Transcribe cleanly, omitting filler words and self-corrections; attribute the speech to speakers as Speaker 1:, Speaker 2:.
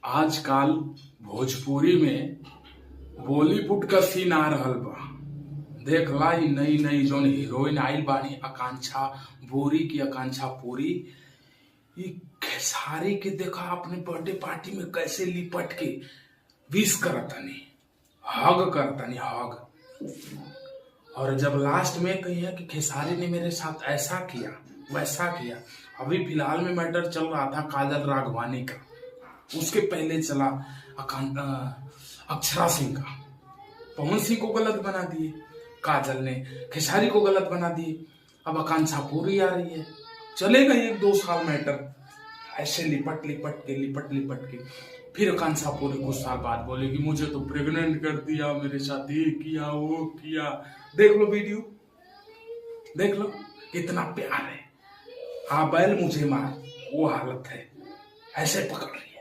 Speaker 1: आजकल भोजपुरी में बॉलीवुड का सीन आ रहल बा। देख ला इ नई नई जोन हीरोइन आइल बानी आकांक्षा बोरी की आकांक्षा पूरी। इ खेसारी के देखा अपने बर्थडे पार्टी में कैसे लिपट के विश करतनी, हग करतनी हग। और जब लास्ट में कही है कि खेसारी ने मेरे साथ ऐसा किया वैसा किया। अभी फिलहाल में मैटर चल रहा था काजल राघवानी का, उसके पहले चला अक्षरा सिंह का। पवन सिंह को गलत बना दिए, काजल ने खेसारी को गलत बना दिए, अब आकांक्षा पूरी आ रही है। चलेगा 1-2 साल मैटर ऐसे लिपट लिपट के फिर आकांक्षा पूरी कुछ साल बाद बोलेगी मुझे तो प्रेग्नेंट कर दिया, मेरे साथ ये किया वो किया। देख लो वीडियो, देख लो कितना प्यार है। हाँ बैल मुझे मार, वो हालत है, ऐसे पकड़ रही है।